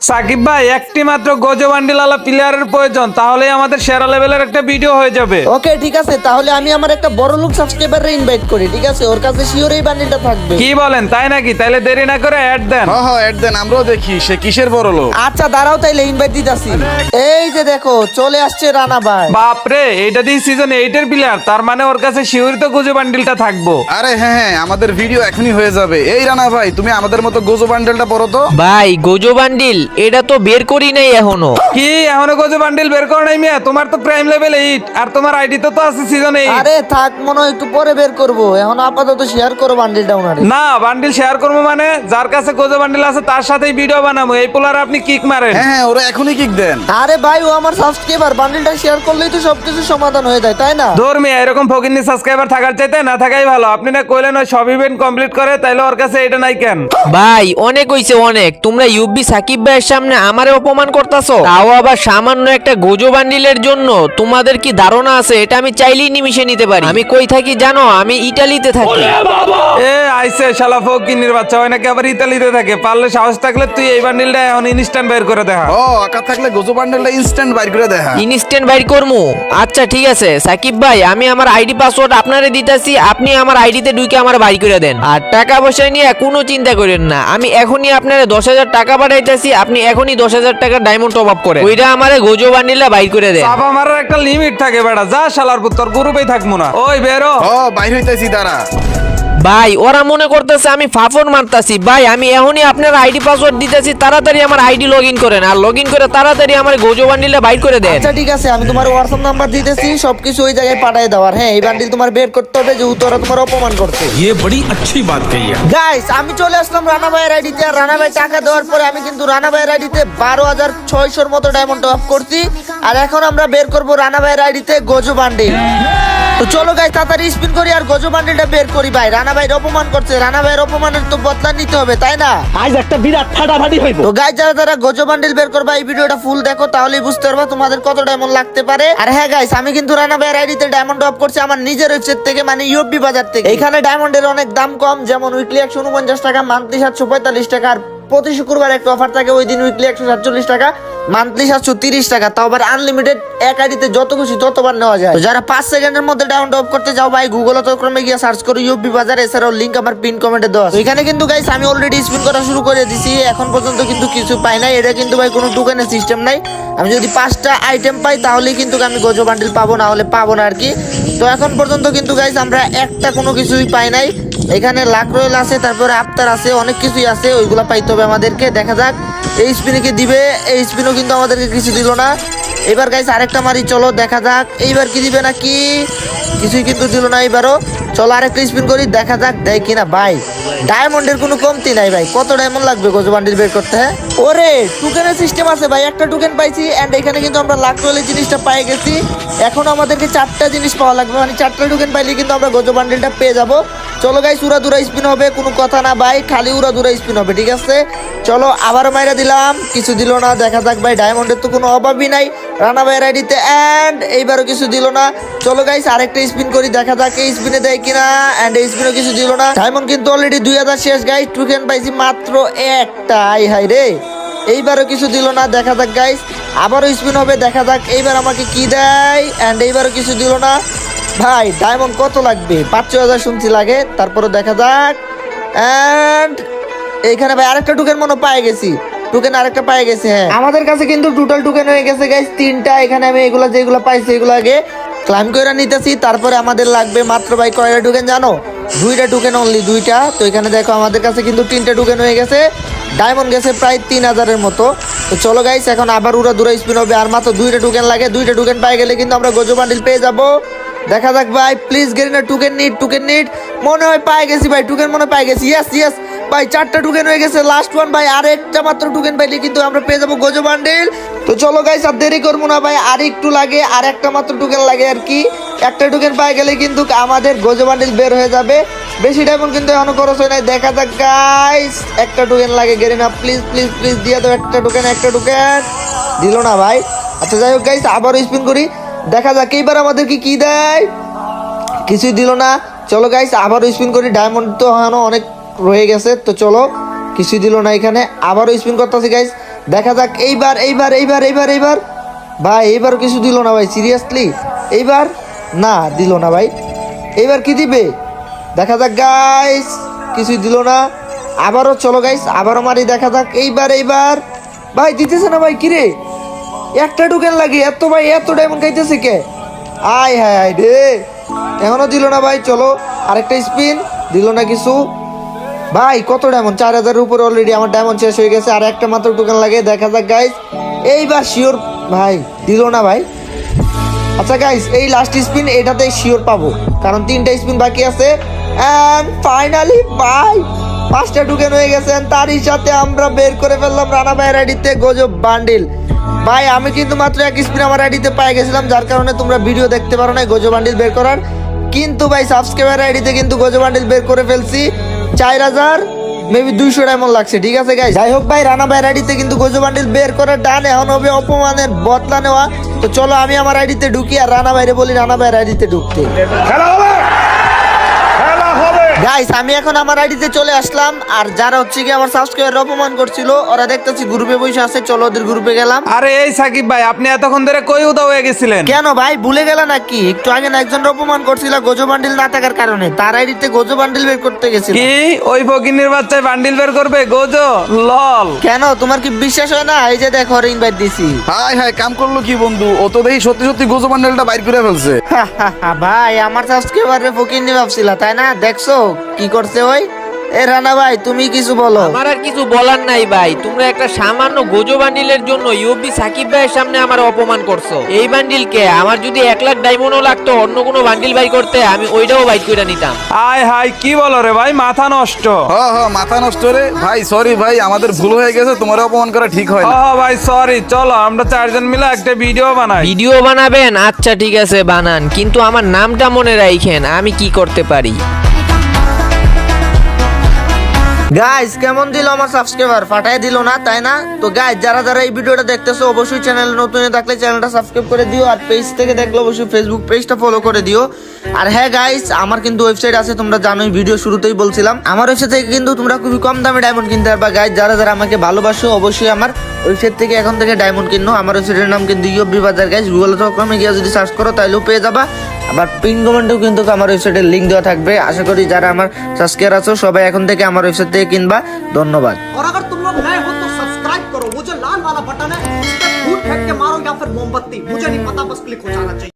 সাকিব ভাই একটি মাত্র গজো বান্ডিল আলা প্লেয়ারের প্রয়োজন, তাহলেই আমাদের সেরা লেভেলের একটা ভিডিও হয়ে যাবে। ওকে ঠিক আছে, তাহলে আমি আমার একটা বড় লোক সাবস্ক্রাইবারে ইনভাইট করি, ঠিক আছে? ওর কাছে শিওর এই বান্ডিলটা থাকবে। কি বলেন, তাই নাকি? তাইলে দেরি না করে অ্যাড দেন। হ্যাঁ হ্যাঁ অ্যাড দেন, আমরাও দেখি সে কিসের বড় লোক। আচ্ছা দাঁড়াও, তাইলে ইনভাইট দিতাছি। এই যে দেখো চলে আসছে রানা ভাই। বাপরে, এইটা দিয়ে সিজন 8 এর প্লেয়ার, তার মানে ওর কাছে শিওরই তো গজো বান্ডিলটা থাকবো। আরে হ্যাঁ হ্যাঁ, আমাদের ভিডিও এখনই হয়ে যাবে। এই রানা ভাই, তুমি আমাদের মতো গোজো বান্ডেলটা পড়ো তো। ভাই গোজো বান্ডিল এটা তো বের করি নাই এখনো। কি এখনো গজো বান্ডিল বের করো নাই মিয়া? তোমার তো প্রাইম লেভেল 8 আর তোমার আইডি তো আছে সিজন 8। আরে থাক, মনে হয় একটু পরে বের করবো, এখন আপাতত শেয়ার করো বান্ডিলটা ওনারে। না, বান্ডিল শেয়ার করবো মানে যার কাছে গজো বান্ডিল আছে তার সাথেই ভিডিও বানাবো। এই পোলার আপনি কিক মারেন। হ্যাঁ হ্যাঁ, ওরা এখনই কিক দেন। আরে ভাই, ও আমার সাবস্ক্রাইবার, বান্ডিলটা শেয়ার করলেই তো সবকিছু সমাধান হয়ে যায়, তাই না? ধর্মী এরকম ফকিন্নি সাবস্ক্রাইবার থাকার চাইতে না থাকাই ভালো। আপনি না কইলেন ওই সব ইভেন্ট কমপ্লিট করে, তাইলে ওর কাছে এটা নাই কেন? ভাই অনেক হইছে অনেক, তোমরা ইউবি সাকিব ভাইয়ের সামনে আমারে অপমান করতাছো, তাও আবার সামান্য একটা গোজো বান্ডিলের জন্য। তোমাদের কি ধারণা আছে এটা আমি চাইলেই নিমিশে নিতে পারি? আমি কই থাকি জানো? আমি ইটালিতে থাকি। এ আইসে শালা ফকিন্নির বাচ্চা, হয় নাকি আবার ইতালিতে থাকে? পারলে সাহস থাকলে তুই এই বান্ডিলটা এখন ইনস্ট্যান্ট বের করে দেখা। ও আকা থাকলে গোজো বান্ডেলটা ইনস্ট্যান্ট বাইর করে দেখা। ইনস্ট্যান্ট বাইর করমু? আচ্ছা ঠিক আছে সাকিব ভাই, আমি আমার আইডি পাসওয়ার্ড আপনারে দিতেছি, আপনি আমার আইডিতে ঢুকে আমার বাইর করে দেন। আর টাকা পয়সা নিয়ে কোনো চিন্তা করেন না, আমি এখনই আপনারে 10,000 টাকা পাঠাইতেছি, আপনি এখনই 10,000 টাকা ডায়মন্ড টপ আপ করেন, ওইটা আমারে গোজো বান্ডিলটা বাইর করে দেন। চাপা মারার একটা লিমিট থাকে বেটা, যা শালার পুত্তর গ্রুপেই থাকবো না। ওই বেরো। ও বাইর হইতাছি দাঁড়া। ভাই ওরা মনে করতেছে আমি ফাফর মারতাছি। ভাই আমি এখনই আপনার আইডি পাসওয়ার্ড দিতেছি, তাড়াতাড়ি আমার আইডি লগ ইন করেন, আর লগ ইন করে তাড়াতাড়ি আমার গোজো বান্ডিলটা বাইর করে দেন। আচ্ছা ঠিক আছে, আমি তোমার হোয়াটসঅ্যাপ নাম্বার দিতেছি, সবকিছু ওই জায়গায় পাঠিয়ে দেওয়ার। হ্যাঁ, এই বান্ডিল তোমার বের করতে হবে, যেহেতু ওরা তোমার অপমান করছে। ये बड़ी अच्छी बात कही है। গাইস, আমি চলে আসলাম রানা ভাইয়ের আইডিতে। আর রানা ভাই টাকা দেওয়ার পরে আমি কিন্তু রানা ভাইয়ের আইডিতে 12,600 মতো ডায়মন্ড টপ করছি। আর এখন আমরা বের করব রানা ভাইয়ের আইডিতে গোজো বান্ডিল। তো চলো গাইস, তাড়াতাড়ি স্পিন করি আর গোজো বান্ডিলটা বের করি। ভাই রানা ভাই অপমান করছে, রানা ভাইয়ের অপমানের তো বদলা নিতে হবে, তাই না? আজ একটা বিরাট ফাটাফাটি হইব। তো গাইস, যারা যারা গোজো বান্ডিল বের করবা এই ভিডিওটা ফুল দেখো, তাহলেই বুঝতে পারবা তোমাদের কত ডায়মন্ড লাগতে পারে। আর হ্যাঁ গাইস, আমি কিন্তু রানা ভাইয়ের আইডিতে ডায়মন্ড টপ করছি আমার নিজের ওয়েবসাইট থেকে, মানে ইউবি বাজার থেকে। এখানে ডায়মন্ডের অনেক দাম কম, যেমন উইকলি 149 টাকা, মান্থলি 745 টাকা। আর প্রতি শুক্রবার একটা অফার থাকে, ওই দিন উইকলি 147 টাকা, মান্থলি 730 টাকা। তাও আবার আনলিমিটেড, এক আইডিতে যত খুশি ততবার নেওয়া যায়। তো যারা 5 সেকেন্ডের মধ্যে ডায়মন্ড টপ করতে যাও ভাই, গুগল ক্রমে গিয়ে সার্চ করো ইউবি বাজার। এছাড়াও লিংক আমার পিন কমেন্টে দেওয়া আছে। এখানে কিন্তু গাইস আমি অলরেডি স্পিন করা শুরু করে দিছি, এখন পর্যন্ত কিন্তু কিছু পাই নাই। এটা কিন্তু ভাই কোনো দোকানের সিস্টেম নাই, আমি যদি 5টা আইটেম পাই তাহলে কিন্তু আমি গোজো বান্ডিল পাবো, না হলে পাবো না আর কি। তো এখন পর্যন্ত কিন্তু গাইস আমরা একটা কোনো কিছুই পাই নাই। এখানে লাক রয়েল আছে, তারপরে আফতার আছে, অনেক কিছুই আছে, ওইগুলা পাইতে হবে আমাদেরকে। দেখা যাক এই স্পিনে কি দিবে। এই স্পিনও কিন্তু আমাদেরকে কিছু দিল না। এবার গাইস আরেকটা মারি, চলো দেখা যাক এইবার কি দিবে নাকি। কিছুই কিন্তু দিল না এবারও। চলো আরেকটা স্পিন করি, দেখা যাক দেয় কিনা। ভাই ডায়মন্ডের কোনো কমতি নাই ভাই, কত ডায়মন্ড লাগবে গোজো বান্ডিল বের করতে? হ্যাঁ ওরে টোকেনের সিস্টেম আছে ভাই, একটা টোকেন পাইছি। এন্ড এখানে কিন্তু আমরা লাক রয়েলের জিনিসটা পাই গেছি। এখন আমাদেরকে 4টা জিনিস পাওয়া লাগবে, মানে 4টা টোকেন পাইলে কিন্তু আমরা গোজো বান্ডিলটা পেয়ে যাবো। চলো গাইস, উড়াদুরা স্পিন হবে, কোনো কথা না ভাই, খালি উড়াদুরা স্পিন হবে, ঠিক আছে? চলো আবার মাইরা দিলাম, কিছু দিল না। দেখা যাক ভাই, ডায়মন্ডের তো কোনো অভাবই নাই রানা ভাইয়ের আইডিতে। এন্ড এইবারও কিছু দিল না। চলো গাইস আরেকটা স্পিন করি, দেখা যাক এই স্পিনে দেয় কিনা। এন্ড এই স্পিনও কিছু দিল না। ডায়মন্ড কিন্তু অলরেডি 2000 শেষ গাইস, টোকেন পাইছি মাত্র একটা। আই হাই রে, এইবারও কিছু দিল না। দেখা যাক গাইস, আবারও স্পিন হবে, দেখা যাক এইবার আমাকে কি দেয়। এন্ড এইবারও কিছু দিল না। ভাই ডায়মন্ড কত লাগবে? 5,000 শুনছি লাগে, তারপরে দেখা যাক। এন্ড এইখানে ভাই আরেকটা টোকেন মনে পাই গেছি, টোকেন আরেকটা পাই গেছি। হ্যাঁ আমাদের কাছে কিন্তু টোটাল টোকেন হয়ে গেছে গাইস 3টা। এখানে আমি এগুলা যেগুলো পাইছি এগুলো আগে ক্লাইম করে নিতেছি, তারপরে আমাদের লাগবে মাত্র ভাই কয়টা টোকেন জানো? 2টা টোকেন, অনলি 2টা। তো এখানে দেখো আমাদের কাছে কিন্তু 3টা টোকেন হয়ে গেছে, ডায়মন্ড গেছে প্রায় 3000-এর মতো। তো চলো গাইস, এখন আবার উড়াদুরা স্পিন হবে, আর মাত্র 2টা টোকেন লাগে। 2টা টোকেন পাই গেলে কিন্তু আমরা গোজো বান্ডিল পেয়ে যাবো। দেখা যাক ভাই, প্লিজ গেরিনা টোকেন নিড। মনে হয় পাই গেছি ভাই, টোকেন মনে পাই গেছি। ইয়েস ভাই, 4টা টোকেন হয়ে গেছে, লাস্ট ওয়ান ভাই। আর একটা মাত্র টোকেন পাইলে কিন্তু আমরা পেয়ে যাবো গোজো বান্ডিল। তো চলো গাইস, আর দেরি করবো না ভাই, আর একটু লাগে, আর একটা মাত্র টোকেন লাগে আর কি। একটা টোকেন পাই গেলে কিন্তু আমাদের গোজো বান্ডিল বের হয়ে যাবে। বেশি ডায়মন্ড কিন্তু এখনো খরচ হয় নাই। দেখা যাক গাইস, একটা টোকেন লাগে গেরিনা, প্লিজ দিয়ে দাও একটা টোকেন। দিল না ভাই। আচ্ছা যাই হোক গাইস, আবারও স্পিন করি, দেখা যাক এইবার আমাদেরকে কি দেয়। কিছুই দিল না। চলো গাইস আবারও স্পিন করি, ডায়মন্ড তো এখনো অনেক রয়ে গেছে। তো চলো, কিছুই দিল না এখানে, আবারও স্পিন করতেছি গাইস, দেখা যাক এইবার এইবার এইবার এইবার এইবার ভাই এইবার কিছু দিল না ভাই, সিরিয়াসলি এইবার না দিল না ভাই, এইবার কি দিবে দেখা যাক গাইস, কিছুই দিল না। আবারও চলো গাইস, আবারও মারি, দেখা যাক এইবার এইবার ভাই দিতেছে না ভাই, কিরে একটা টোকেন লাগে এত ভাই, এত ডায়মন্ড খাইতেছে কে, আয় হায় হায় রে, এখনো দিল না ভাই। চলো আরেকটা স্পিন, দিল না কিছু ভাই। কত ডায়মন্ড, 4000 উপরে অলরেডি আমার ডায়মন্ড শেষ হয়ে গেছে, আর একটা মাত্র টোকেন লাগে, দেখা যাক গাইস এইবার শিওর ভাই দিল না ভাই। আচ্ছা গাইস এই লাস্ট স্পিন এটাতে শিওর পাবো, কারণ 3টা স্পিন বাকি আছে। এন্ড ফাইনালি ভাই 5টা টোকেন হয়ে গেছে, তারই সাথে আমরা বের করে ফেললাম রানা ভাইয়ের আইডিতে গজব বান্ডিল। ভাই আমি কিন্তু মাত্র এক স্পিন আমার আইডিতে পেয়ে গেছিলাম, যার কারণে তোমরা ভিডিও দেখতে পারো না গজব বান্ডিল বের করার, কিন্তু ভাই সাবস্ক্রাইবার আইডিতে কিন্তু গজব বান্ডিল বের করে ফেলছি। 4000 মেবি 200 ডায়মন্ড লাগছে, ঠিক আছে গাইস। যাই হোক ভাই রানা ভাইয়ের আইডিতে কিন্তু গজব বান্ডিল বের করার ডান, এখন হবে অপমানের বদলা নেওয়া। তো চলো আমি আমার আইডিতে ঢুকি আর রানা ভাইরে বলি রানা ভাইয়ের আইডিতে ঢুকতে। গাইস আমি এখন আমার আইডিতে চলে আসলাম, আর যারা হচ্ছে কি আমার সাবস্ক্রাইবার অপমান করছিল ওরা দেখতেছি গ্রুপে বসে আছে, চলো ওদের গ্রুপে গেলাম। আরে এই সাকিব ভাই, আপনি এতক্ষণ ধরে কই উদা হয়ে গেছিলেন? কেন ভাই ভুলে গেল নাকি? একটু আগে না একজন অপমান করছিল গজব বান্ডিল না থাকার কারণে, তার আইডিতে গজব বান্ডিল বের করতে গেছিল। কি ওই ফকিনির বাচ্চায় বান্ডিল বের করবে গোজো? লল। কেন তোমার কি বিশ্বাস হয় না? এই যে দেখো রিং বাইট দিছি। হাই হাই, কাম করলো কি বন্ধু, ও তো দেখি সত্যি সত্যি গোজো বান্ডেলটা বাইর করে ফেলছে। ভাই আমার সাবস্ক্রাইবারে ফকিন্নি ভাবছিলা তাই না? দেখছো কি করছে ওই? এ রানা ভাই তুমি কিছু বলো। আমার আর কিছু বলার নাই ভাই, তোমরা একটা সামান্য গোজো বান্ডিলের জন্য ইউবি সাকিব ভাইয়ের সামনে আমার অপমান করছো। এই বান্ডিলকে আমার যদি 1 লাখ ডায়মন্ডও লাগতো অন্য কোনো বান্ডিল বাই করতে, আমি ওইটাও বাই করে নিতাম। আয় হাই কি বলো রে ভাই, মাথা নষ্ট। মাথা নষ্ট রে ভাই, সরি ভাই, আমাদের ভুল হয়ে গেছে, তোমার অপমান করা ঠিক হয় না। ভাই সরি, চলো আমরা 4 জন মিলে একটা ভিডিও বানাই। ভিডিও বানাবেন? আচ্ছা ঠিক আছে বানান, কিন্তু আমার নামটা মনে রাখেন, আমি কি করতে পারি। গাইস কেমন দিল আমার সাবস্ক্রাইবার? ফাটায় দিল না তাই না? তো গাইস যারা যারা এই ভিডিওটা দেখতেছো অবশ্যই চ্যানেলে নতুন হয়ে থাকলে চ্যানেলটা সাবস্ক্রাইব করে দিও, আর পেজ থেকে দেখলে অবশ্যই ফেসবুক পেজটা ফলো করে দিও। আর হ্যাঁ গাইস আমার কিন্তু ওয়েবসাইট আছে, তোমরা জানোই, ভিডিও শুরুতেই বলছিলাম। আমার ওয়েবসাইট থেকে কিন্তু তোমরা খুবই কম দামে ডায়মন্ড কিনতে পারবা। গাইস যারা যারা আমাকে ভালোবাসো অবশ্যই আমার ওয়েবসাইট থেকে এখন থেকে ডায়মন্ড কিনো। আমার ওয়েবসাইটের নাম কিন্তু ইউবি বাজার। গাইস গুগলে কমে গিয়ে যদি সার্চ করো তাহলেও পেয়ে যাবা। আবার পিন কমেন্টেও কিন্তু আমার ওয়েবসাইটের লিংক দেওয়া থাকবে। আশা করি যারা আমার সাবস্ক্রাইবার আছো সবাই এখন থেকে আমার ওয়েবসাইট থেকে কিনবা। ধন্যবাদ। और अगर तुम लोग नए हो तो सब्सक्राइब करो, वो जो लाल वाला बटन है उस पर फूट फेंक के मारो या फिर मोमबत्ती, मुझे नहीं पता, बस क्लिक हो जाना चाहिए।